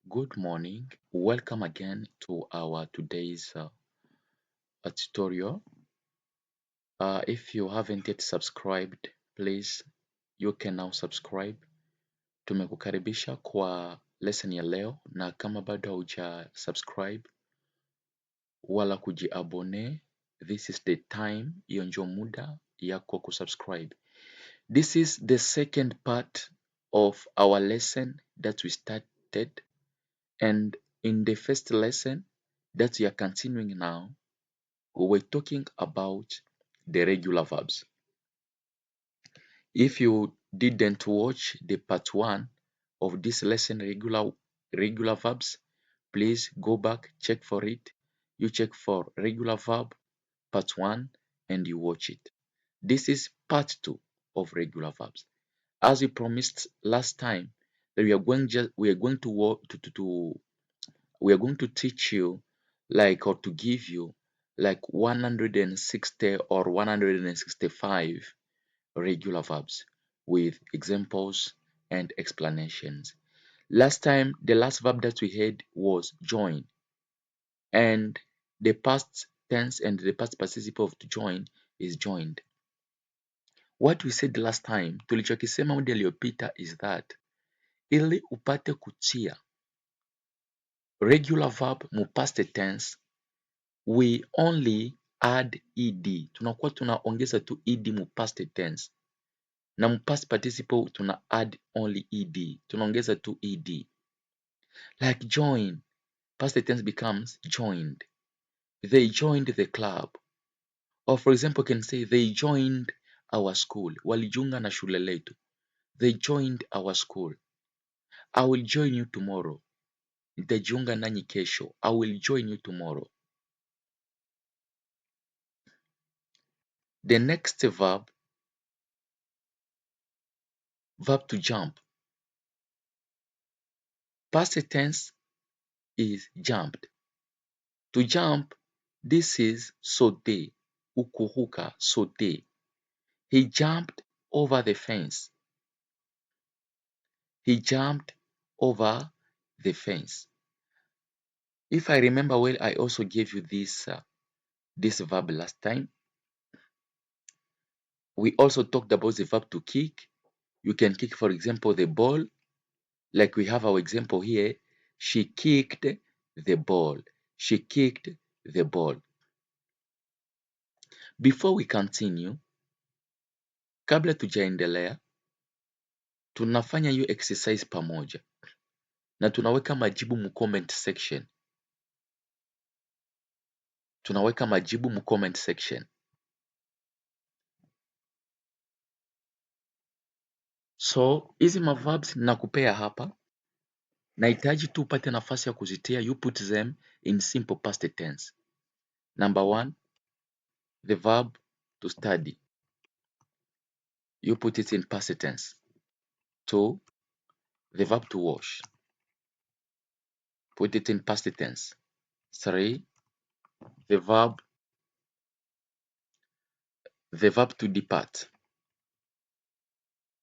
Good morning. Welcome again to our today's tutorial. If you haven't yet subscribed, please you can now subscribe. Tumekukaribisha kwa lesson ya leo, na kama bado hauja subscribe wala kujiabone, this is the time, hiyo ndio muda yako kusubscribe. This is the second part of our lesson that we started, and in the first lesson that we are continuing now, we were talking about the regular verbs. If you didn't watch the part 1 of this lesson, regular verbs, please go back, check for it. You check for regular verb part 1 and you watch it. This is part 2 of regular verbs. As we promised last time, that we are going to teach you, or to give you 160 or 165 regular verbs with examples and explanations. Last time, the last verb that we had was join, and the past tense and the past participle of to join is joined. What we said last time, tulichokisema muda iliyopita, is that ili upate kutia regular verb mu past tense, we only add ed. Tunakuwa tunaongeza tu ed mu past tense, na mu past participle tuna add only ed, tunaongeza tu ed. Like join, past tense becomes joined. They joined the club. Or for example, you can say they joined our school. Walijiunga na shule letu. They joined our school. I will join you tomorrow. Nitajiunga nanyi kesho. I will join you tomorrow. The next verb to jump. Past tense is jumped. To jump, this is sauter, ukuruka, sauter. He jumped over the fence. He jumped over the fence. If I remember well, I also gave you this verb last time. We also talked about the verb to kick. You can kick, for example, the ball. Like we have our example here. She kicked the ball. She kicked the ball. Before we continue, kabla tujaendelea, tunafanya hiyo exercise pamoja na tunaweka majibu mu comment section. Tunaweka majibu mu comment section. So hizi maverbs nakupea hapa, nahitaji tu upate nafasi ya kuzitia. You put them in simple past tense. Number 1, the verb to study. You put it in past tense. 2, the verb to wash. Put it in past tense. 3, the verb to depart.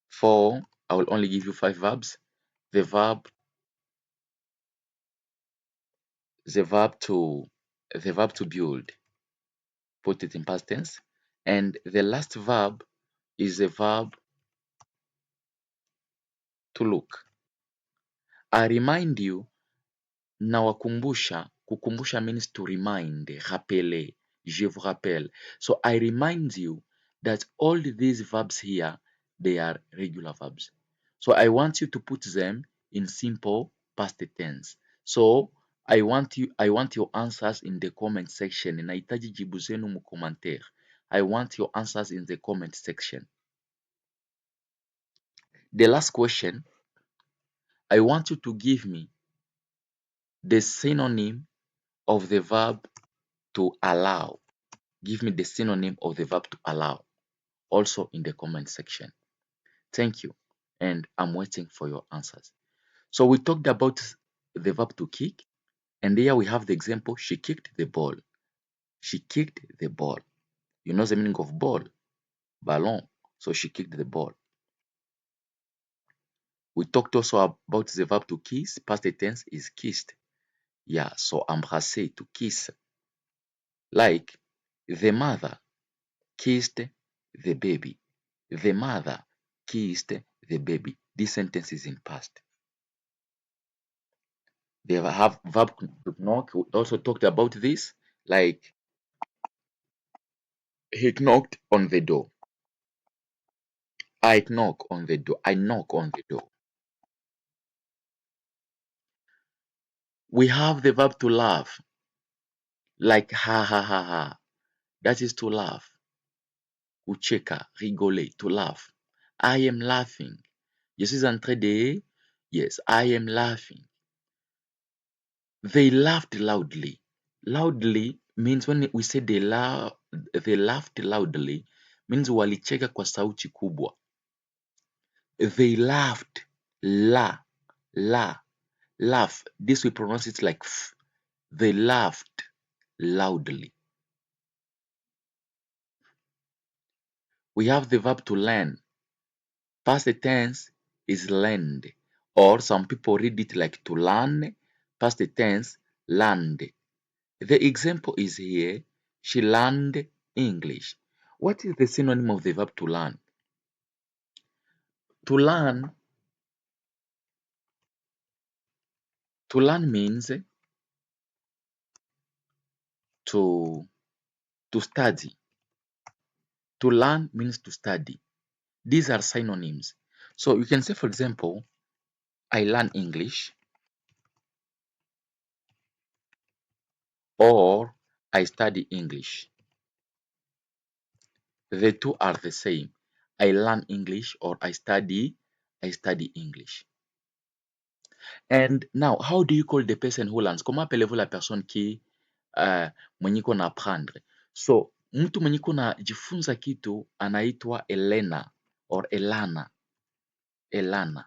4, I will only give you 5 verbs. The verb to build. Put it in past tense. And the last verb is the verb to look. I remind you, nawakumbusha. Kukumbusha means to remind, rappeler, je vous rappelle. So I remind you that all these verbs here, they are regular verbs. So I want you to put them in simple past tense. So I want your answers in the comment section. Nahitaji jibu zenu mu commentaire. I want your answers in the comment section. The last question, I want you to give me the synonym of the verb to allow. Give me the synonym of the verb to allow, also in the comment section. Thank you, and I'm waiting for your answers. So we talked about the verb to kick, and here we have the example, she kicked the ball. She kicked the ball. You know the meaning of ball? Ballon. So she kicked the ball. We talked also about the verb to kiss. Past tense is kissed. Yeah, so embrasser, to kiss. Like, the mother kissed the baby. The mother kissed the baby. This sentence is in past. They have verb to knock. We also talked about this. Like, he knocked on the door. I knock on the door. I knock on the door. We have the verb to laugh. Like, ha ha ha ha. That is to laugh. Kucheka, rigoler, to laugh. I am laughing. Je suis en train de. Yes, I am laughing. They laughed loudly. Loudly means when we say they laughed loudly means walicheka kwa sauti kubwa. They laughed. Laugh. This we pronounce it like f. They laughed loudly. We have the verb to learn. Past tense is learned, or some people read it like to learn. Past tense, learned. The example is here. She learned English. What is the synonym of the verb to learn? To learn means to study. To learn means to study. These are synonyms. So you can say, for example, I learn English, or I study English. The two are the same. I learn English or I study English. And now, how do you call the person who learns? Comment appelez-vous la personne qui mwenye iko na apprendre? So, mtu mwenye iko na jifunza kitu anaitwa Elena or Elana. Elana.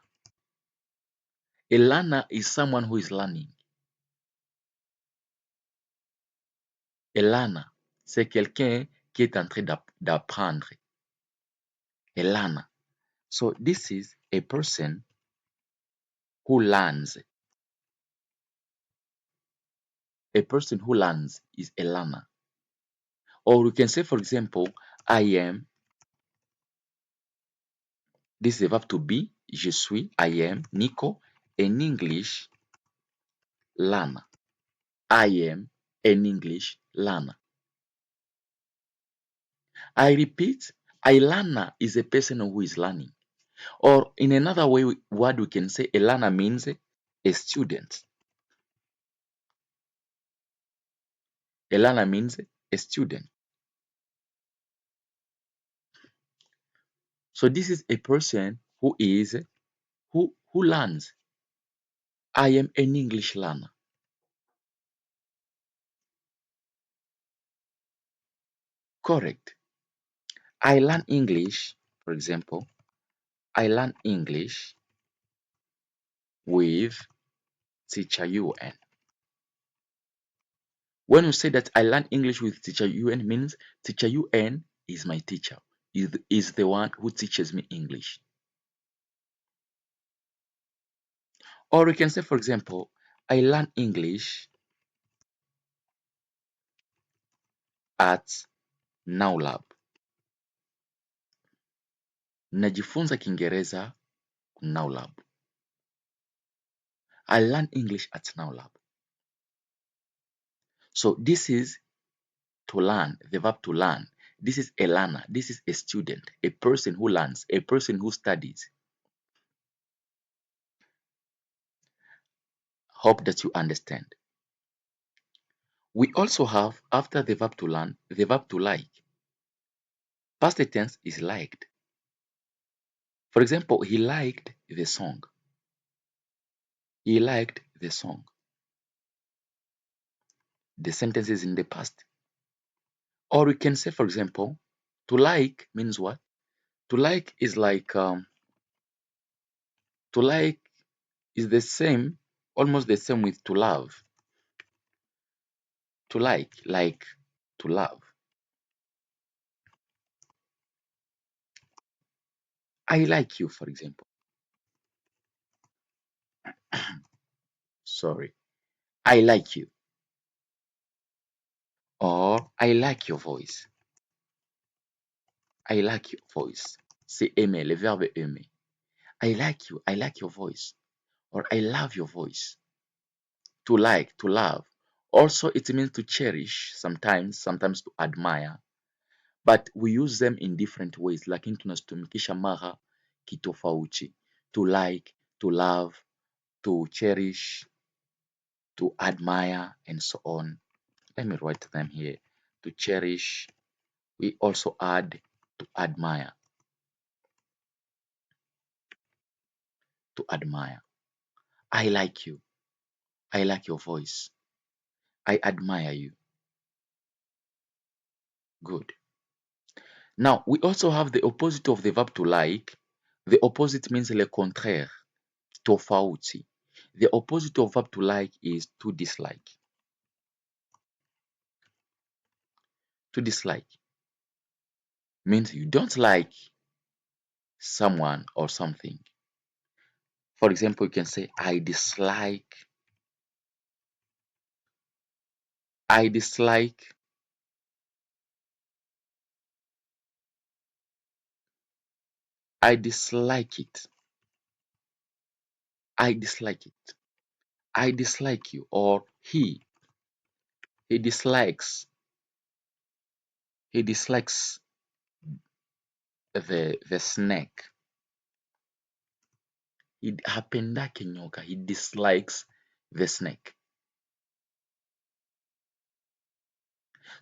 Elana is someone who is learning. Elana, c'est quelqu'un qui est en train d'apprendre. Elana. So, this is a person who learns. A person who learns is Elana. Or we can say, for example, I am. This is a verb to be. Je suis. I am. Nico. An English learner. I am an English learner. I repeat, a learner is a person who is learning. Or in another word we can say a learner means a student. A learner means a student. So this is a person who learns. I am an English learner. Correct. I learn English, for example, I learn English with teacher UN. When you say that I learn English with teacher UN means teacher UN is my teacher, is the one who teaches me English. Or we can say, for example, I learn English at NowLab. Najifunza Kingereza NowLab. I learn English at NowLab. So this is to learn, the verb to learn. This is a learner. This is a student, a person who learns, a person who studies. Hope that you understand. We also have, after the verb to learn, the verb to like. Past tense is liked. For example, he liked the song. He liked the song. The sentence is in the past. Or we can say, for example, to like means what? To like is like, to like is the same, almost the same with to love. To like to love. I like you, for example. Sorry. I like you. Or I like your voice. I like your voice. C'est aimer, le verbe aimer. I like you. I like your voice. Or I love your voice. To like, to love. Also, it means to cherish sometimes to admire. But we use them in different ways, lakini tunazitumikisha mara kitofauti. To like, to love, to cherish, to admire, and so on. Let me write them here. To cherish, we also add to admire. To admire. I like you. I like your voice. I admire you. Good. Now, we also have the opposite of the verb to like. The opposite means le contraire, tofauti. The opposite of verb to like is to dislike. To dislike means you don't like someone or something. For example, you can say, I dislike, I dislike it. I dislike it. I dislike you. Or he dislikes, he dislikes the snake. Hapendake nyoka. He dislikes the snake.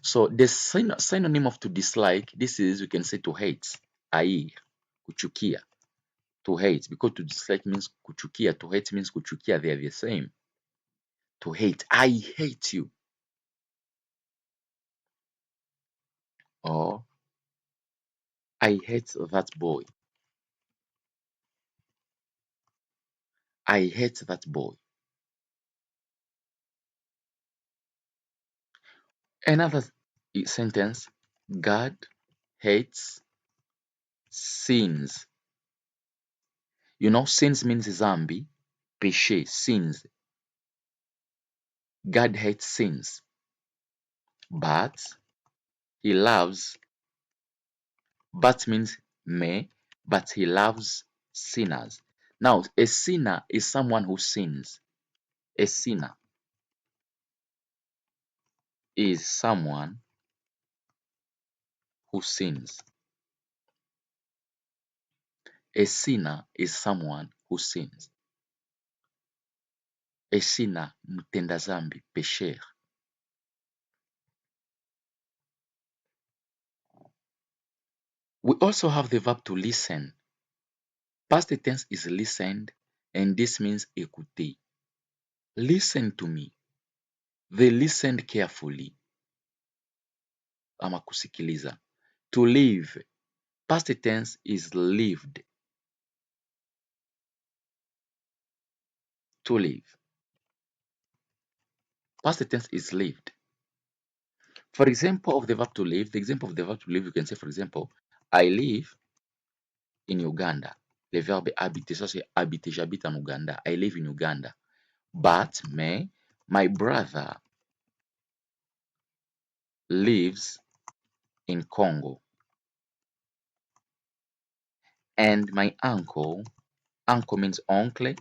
So the synonym of to dislike, this is, we can say to hate. Hair, kuchukia. To hate, because to dislike means kuchukia. To hate means kuchukia. They are the same. To hate. I hate you. Or I hate that boy. I hate that boy. Another sentence, God hates sins. You know, sins means zambi, péché, sins. God hates sins, but he loves, but means me, but he loves sinners. Now, a sinner is someone who sins. A sinner is someone who sins. A sinner is someone who sins. A sinner, mtenda zambi, pécheur. We also have the verb to listen. Past tense is listened, and this means écouter. Listen to me. They listened carefully. Ama kusikiliza. To live. Past tense is lived. To live. Past tense is lived. For example of the verb to live, the example of the verb to live, you can say, for example, I live in Uganda. Le verbe habiter, ça c'est habiter, j'habite en Uganda. I live in Uganda. But my brother lives in Congo. And my uncle means uncle,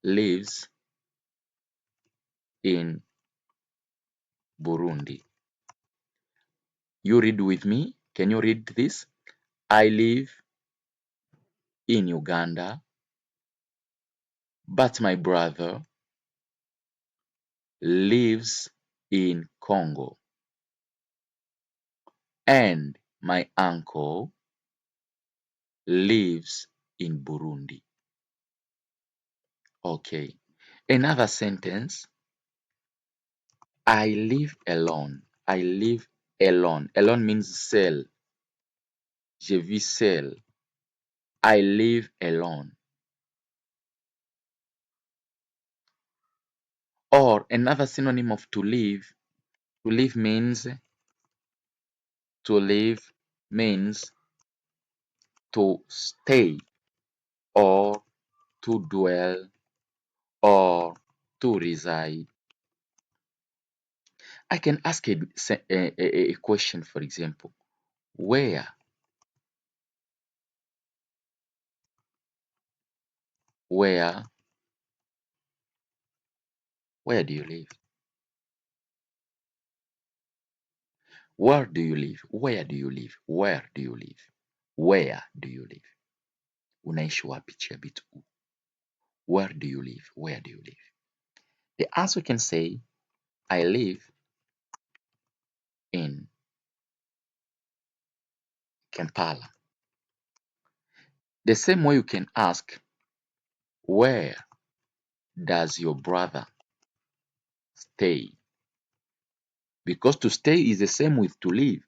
lives in Burundi. You read with me. Can you read this? I live in Uganda, but my brother lives in Congo. And my uncle lives in Burundi. Okay. Another sentence. I live alone. I live alone. Alone means seul. Je vis seul. I live alone. Or another synonym of to live. To live means to stay or to dwell or to reside. I can ask a question, for example, where, where, where do you live? Where do you live? Where do you live? Where do you live? Where do you live? Unaishi wapi chia bit u. Where do you live? Where do you live? The answer can say, I live in Kampala. The same way you can ask, where does your brother stay? Because to stay is the same with to live.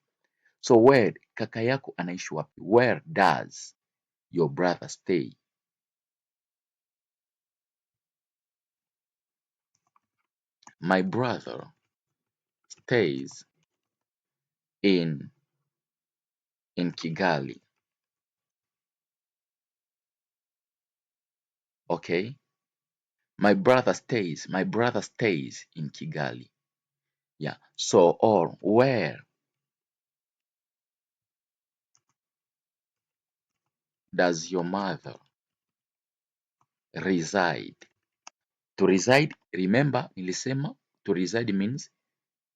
So where, kaka yako anaishi wapi? Where does your brother stay? My brother stays in Kigali. Okay? My brother stays in Kigali. Yeah. So, or where does your mother reside? To reside, remember nilisema to reside means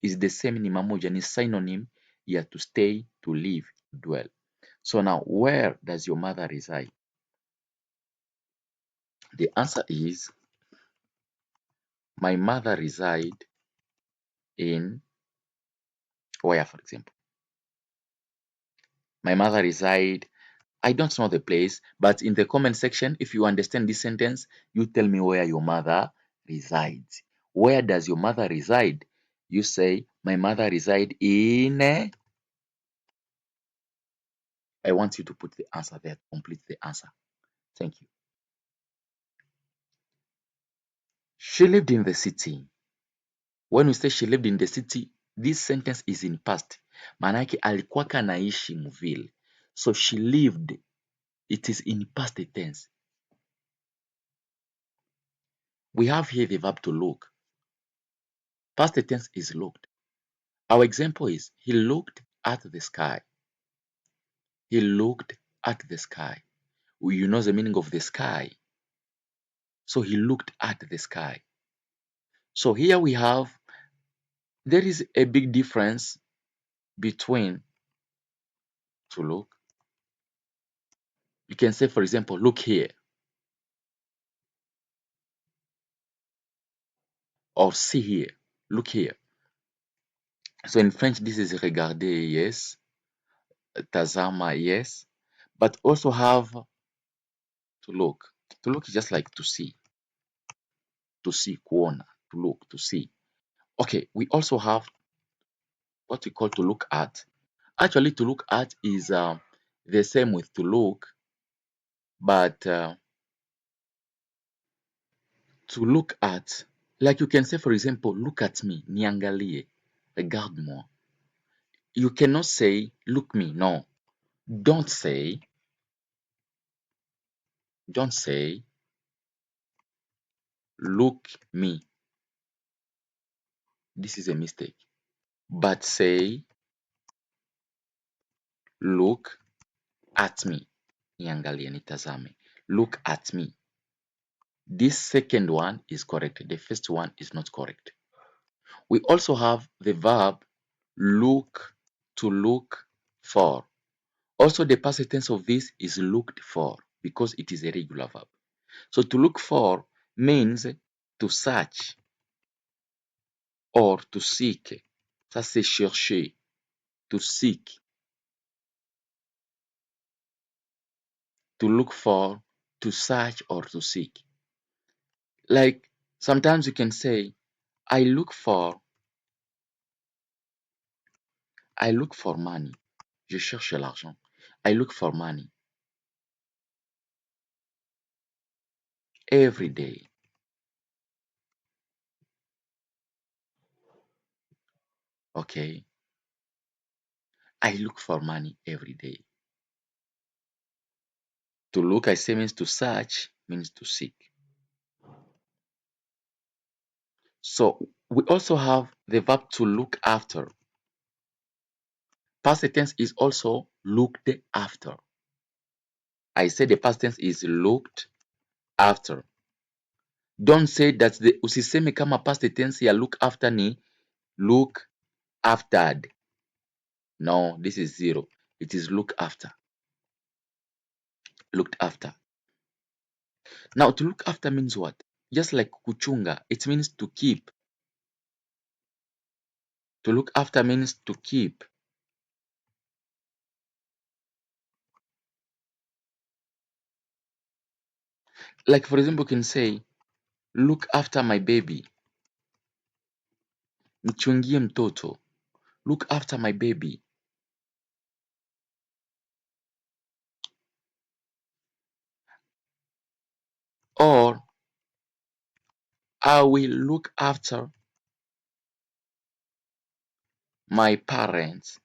is the same, ni mamoja, ni synonym ya to stay, to live, dwell. So now, where does your mother reside? The answer is, my mother reside in where, for example. My mother reside, I don't know the place, but in the comment section, if you understand this sentence, you tell me where your mother resides. Where does your mother reside? You say, my mother reside in. I want you to put the answer there, complete the answer. Thank you. She lived in the city. When we say she lived in the city, this sentence is in past. Maana yake alikuwa anaishi Mville. So she lived, it is in past tense. We have here the verb to look. Past tense is looked. Our example is, he looked at the sky. He looked at the sky. You know the meaning of the sky. So he looked at the sky. So here we have, there is a big difference between to look. You can say, for example, look here, or see here, look here. So in French, this is regarder, yes, tazama, yes, but also have to look. To look is just like to see, kuona, to look, to see. Okay, we also have what we call to look at. Actually, to look at is the same with to look, but to look at, like you can say, for example, look at me, niangalie, regarde-moi. You cannot say, look me, no. Don't say, look me. This is a mistake. But say, look at me. Niangalie, nitazame. Look at me. This second one is correct. The first one is not correct. We also have the verb look, to look for. Also, the past tense of this is looked for because it is a regular verb. So to look for means to search or to seek. Ça c'est chercher, to seek. To look for, to search or to seek. Like sometimes you can say, I look for money. Je cherche l'argent. I look for money every day. Okay. I look for money every day. To look, I say, means to search, means to seek. So we also have the verb to look after. Past tense is also looked after. I said the past tense is looked after. Don't say that usiseme kama past tense ya look after ni look aftered. No, this is zero. It is look after. Looked after. Now to look after means what? Just like kuchunga, it means to keep. To look after means to keep. Like for example, you can say, look after my baby. Mchungie mtoto. Look after my baby. Or I will look after my parents.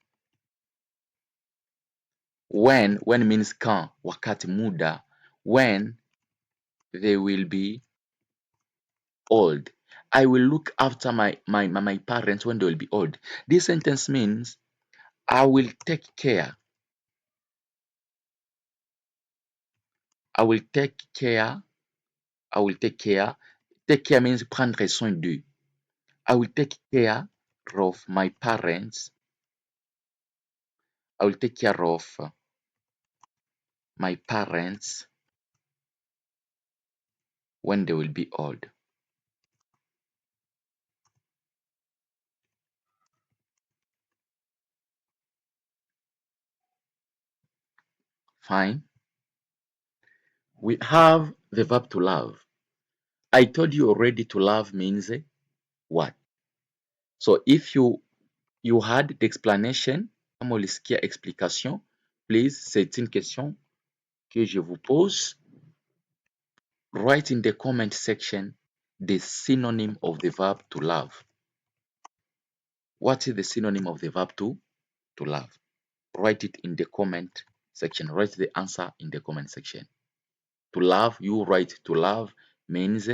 When means quand, wakati, muda, when they will be old. I will look after my parents when they will be old. This sentence means I will take care. I will take care. I will take care. Take care means prendre soin de. I will take care of my parents. I will take care of my parents when they will be old. Fine. We have the verb to love. I told you already to love means what? So if you had the explanation, kama ulisikia explication, please, c'est une question que je vous pose. Write in the comment section the synonym of the verb to love. What is the synonym of the verb to love? Write it in the comment section. Write the answer in the comment section. To love, you write to love means,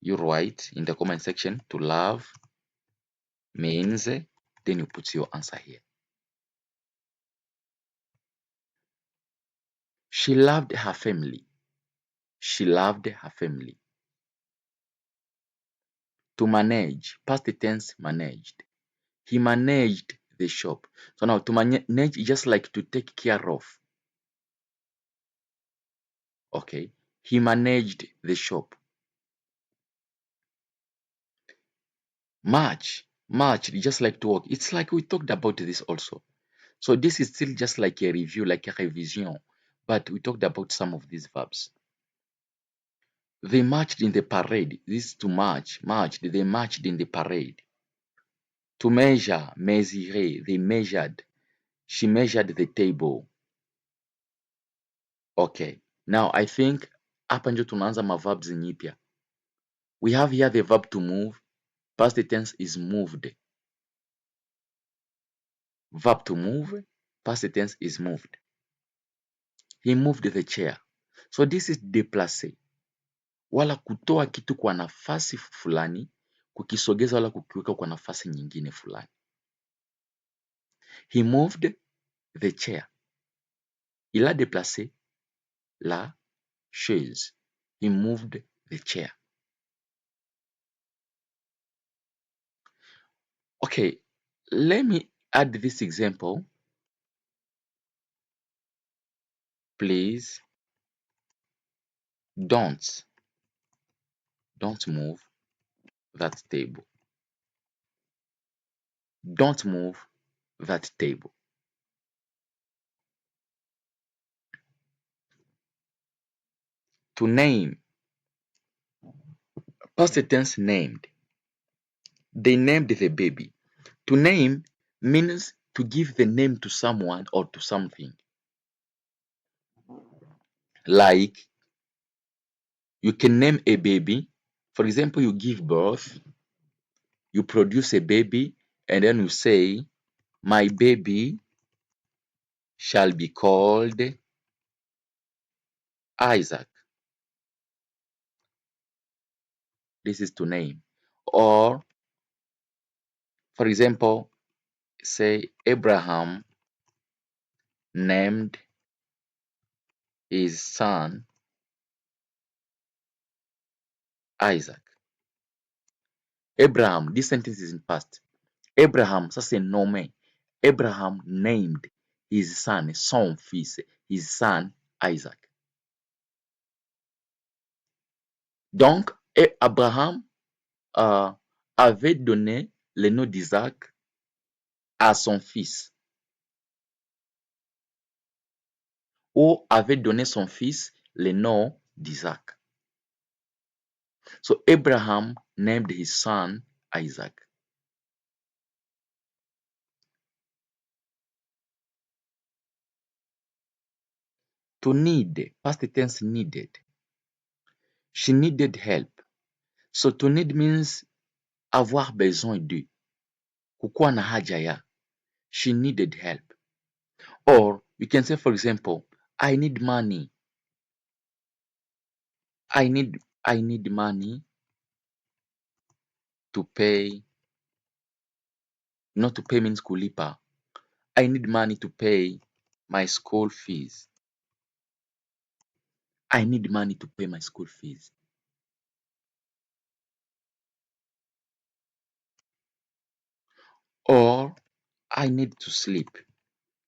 you write in the comment section to love means, then you put your answer here. She loved her family. She loved her family. To manage, past tense, managed. He managed the shop. So now to manage is just like to take care of. Okay. He managed the shop. March, just like to work. It's like we talked about this also. So this is still just like a review, like a revision, but we talked about some of these verbs. They marched in the parade. This is to march, marched. They marched in the parade. To measure, mesurer. They measured. She measured the table. Okay. Now I think hapa ndio tunaanza maverbs nyipya. We have here the verb to move. Past tense is moved. Verb to move. Past tense is moved. He moved the chair. So this is déplacer. Wala kutoa kitu kwa nafasi fulani, kukisogeza wala kukiweka kwa nafasi nyingine fulani. He moved the chair. Il a déplacé la chaise. He moved the chair. Okay, let me add this example. Please don't move that table. Don't move that table. To name. Past tense named. They named the baby. To name means to give the name to someone or to something. Like, you can name a baby. For example, you give birth, you produce a baby, and then you say, my baby shall be called Isaac. This is to name. Or, for example, say Abraham named his son Isaac. Abraham, this sentence is in past. Abraham, ça c'est nommé. Abraham named his son, son fils, his son Isaac. Donc, Abraham avait donné le nom d'Isaac à son fils, ou avait donné son fils le nom d'Isaac. So Abraham named his son Isaac. To need, past tense needed. She needed help. So to need means avoir besoin de. Kukuwa na haja ya. She needed help. Or you can say, for example, I need money. I need money to pay. Not to pay means kulipa. I need money to pay my school fees. I need money to pay my school fees. Or I need to sleep.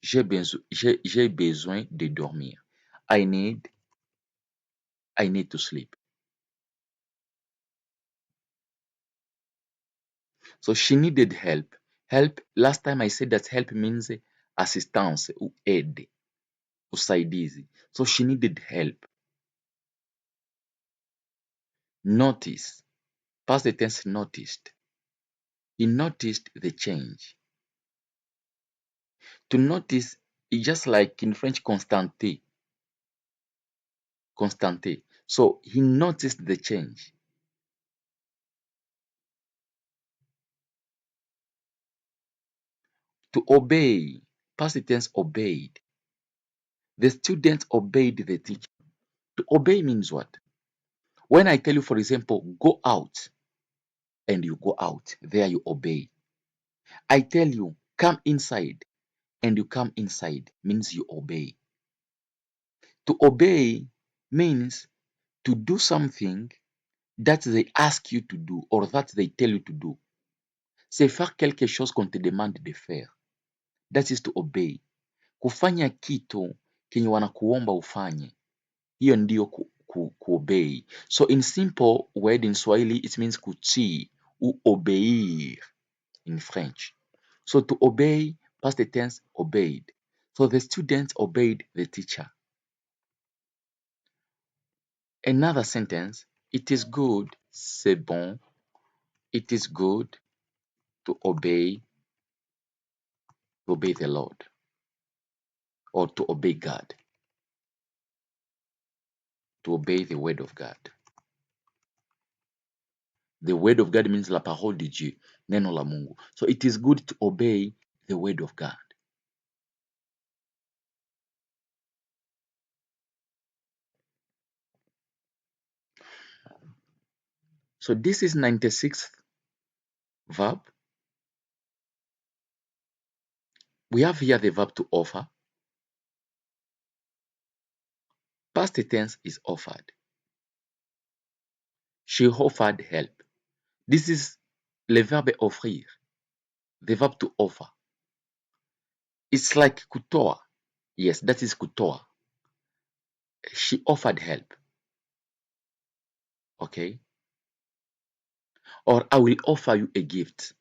J'ai besoin de dormir. I need to sleep. So she needed help. Help, last time I said that help means assistance ou aide, usaidizi. So she needed help. Notice, past tense noticed. He noticed the change. To notice is just like in French constater. Constater. So he noticed the change. To obey, past tense obeyed. The student obeyed the teacher. To obey means what? When I tell you, for example, go out, and you go out, there you obey. I tell you, come inside, and you come inside, means you obey. To obey means to do something that they ask you to do or that they tell you to do. C'est faire quelque chose qu'on te demande de faire. That is to obey. Kufanya kitu kenye wanakuomba ufanye. Hiyo ndio kuobey. So in simple word in Swahili it means kutii ou obéir in French. So to obey, past tense obeyed. So the students obeyed the teacher. Another sentence, it is good, c'est bon. It is good to obey the Lord, or to obey God, to obey the word of God. The word of God means la parole de Dieu, neno la Mungu. So it is good to obey the word of God. So this is 96th verb. We have here the verb to offer. Past tense is offered. She offered help. This is le verbe offrir, the verb to offer. It's like kutoa. Yes, that is kutoa. She offered help. Okay? Or I will offer you a gift.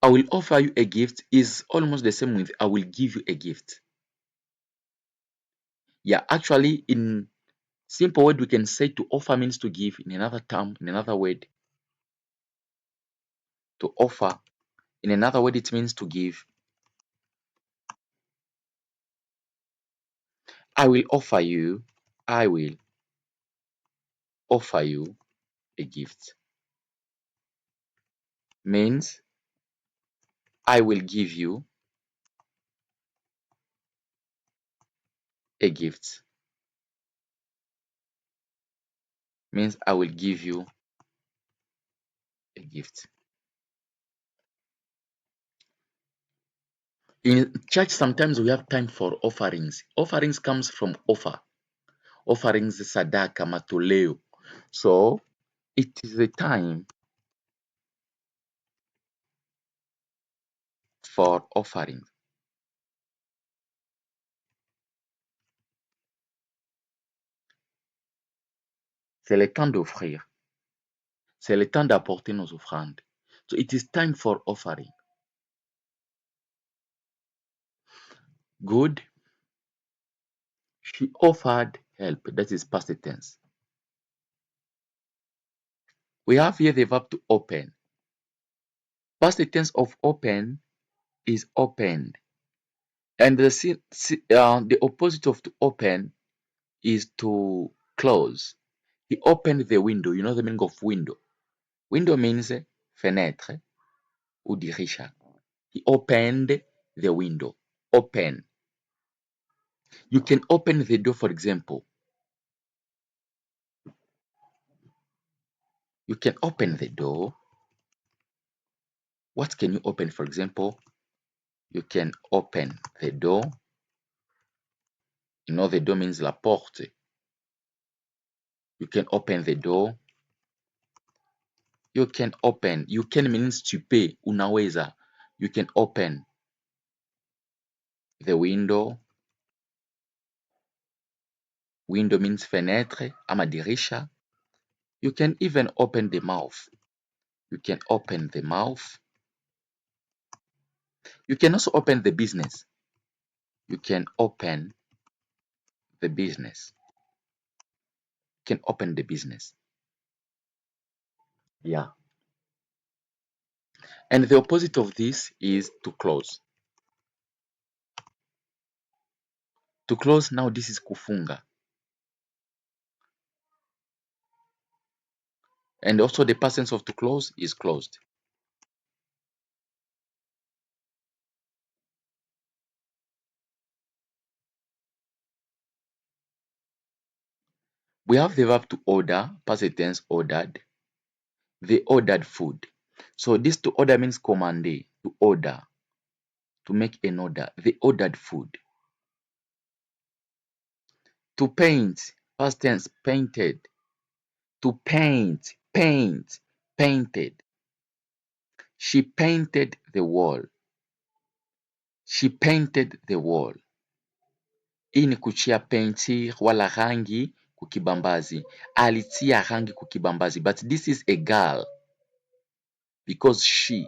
I will offer you a gift is almost the same with I will give you a gift. Yeah, actually, in simple word, we can say to offer means to give. In another term, in another word, to offer. In another word, it means to give. I will offer you. I will offer you a gift. Means I will give you a gift. Means I will give you gift. In church, sometimes we have time for offerings. Offerings comes from offer. Offerings, sadaka, matoleo. So it is a time for offerings. C'est le temps d'offrir. C'est le temps d'apporter nos offrandes. So it is time for offering. Good. She offered help. That is past tense. We have here the verb to open. Past tense of open is opened. And the opposite of to open is to close. He opened the window. You know the meaning of window. Window means fenêtre ou dirisha. He opened the window. Open. You can open the door, for example. You can open the door. What can you open, for example? You can open the door. You know the door means la porte. You can open the door. You can open. You can means tu peux, unaweza. You can open the window. Window means fenêtre ama dirisha. You can even open the mouth. You can open the mouth. You can also open the business. You can open the business. You can open the business. Yeah. And the opposite of this is to close. To close now, this is kufunga. And also the past tense of to close is closed. We have the verb to order, past tense ordered. They ordered food. So this to order means commander, to order, to make an order. They ordered food. To paint, past tense painted. To paint, painted. She painted the wall. She painted the wall. Hii ni kuchia paintir wala rangi kukibambazi. Alitia rangi kukibambazi. But this is a girl because she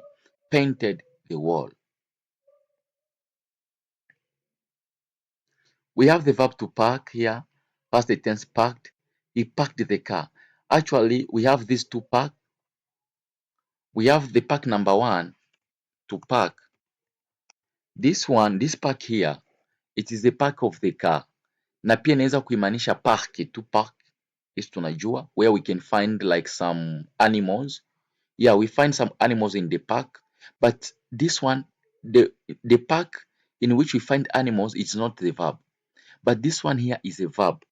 painted the wall. We have the verb to park here. Past tense parked. He parked the car. Actually, we have these two park. We have the park number 1 to park. This one, this park here, it is the park of the car. Na pia inaweza kuimanisha park to park. Is tunajua where we can find like some animals. Yeah, we find some animals in the park, but this one, the park in which we find animals is not the verb, but this one here is a verb.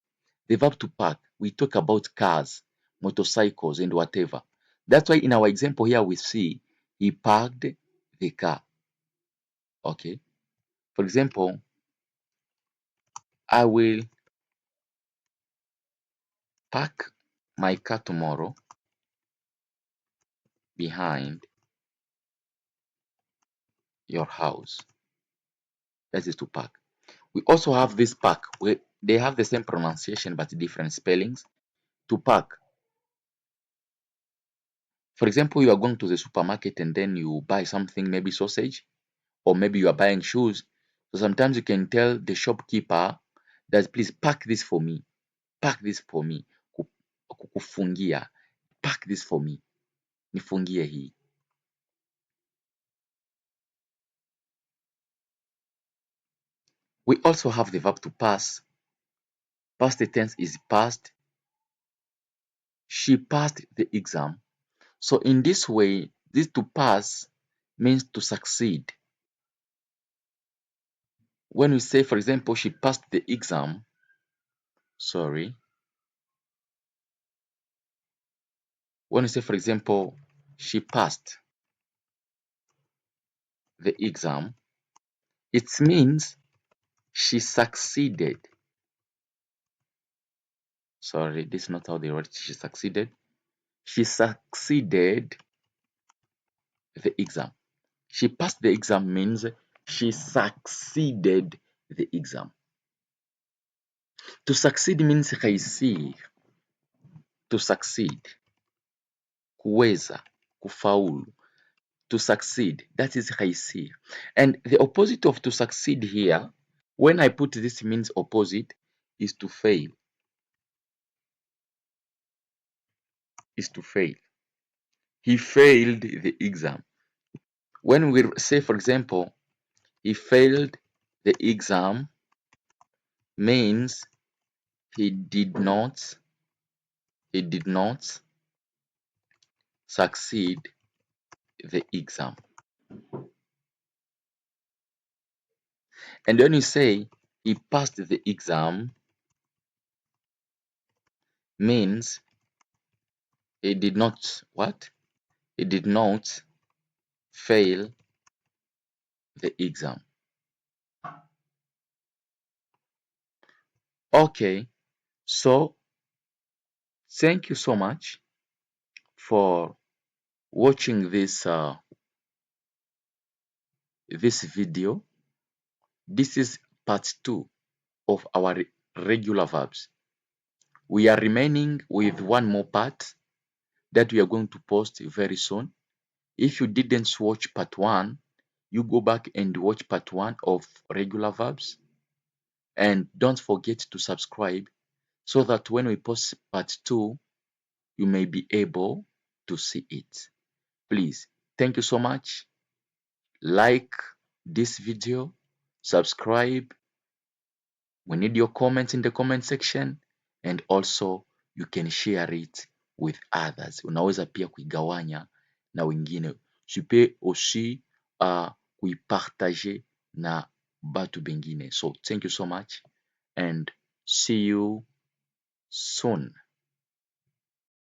The verb to park, we talk about cars, motorcycles, and whatever. That's why in our example here we see he parked the car. Okay. For example, I will park my car tomorrow behind your house. That is to park. We also have this park where they have the same pronunciation but different spellings. To park. For example, you are going to the supermarket and then you buy something, maybe sausage, or maybe you are buying shoes. So sometimes you can tell the shopkeeper that please pack this for me. Pack this for me. Kukufungia. Pack this for me. Nifungie hii. We also have the verb to pass. Past tense is past. She passed the exam. So in this way, this to pass means to succeed. When we say, for example, she passed the exam, sorry. When we say, for example, she passed the exam, it means she succeeded. Sorry, this is not how they write she succeeded. She succeeded the exam. She passed the exam means she succeeded the exam. To succeed means réussir. To succeed. Kuweza. Kufaulu. To succeed. That is réussir. And the opposite of to succeed here, when I put this means opposite, is to fail. Is to fail. He failed the exam. When we say, for example, he failed the exam, means he did not succeed the exam. And when you say he passed the exam, means he did not what? He did not fail the exam. Okay, so thank you so much for watching this video. This is part 2 of our regular verbs. We are remaining with one more part that we are going to post very soon. If you didn't watch part 1, you go back and watch part 1 of regular verbs. And don't forget to subscribe so that when we post part 2, you may be able to see it. Please, thank you so much. Like this video, subscribe. We need your comments in the comment section, and also you can share it with others. Unaweza pia kuigawanya na wengine. Tu peux aussi kuipartager na batu bengine. So thank you so much and see you soon.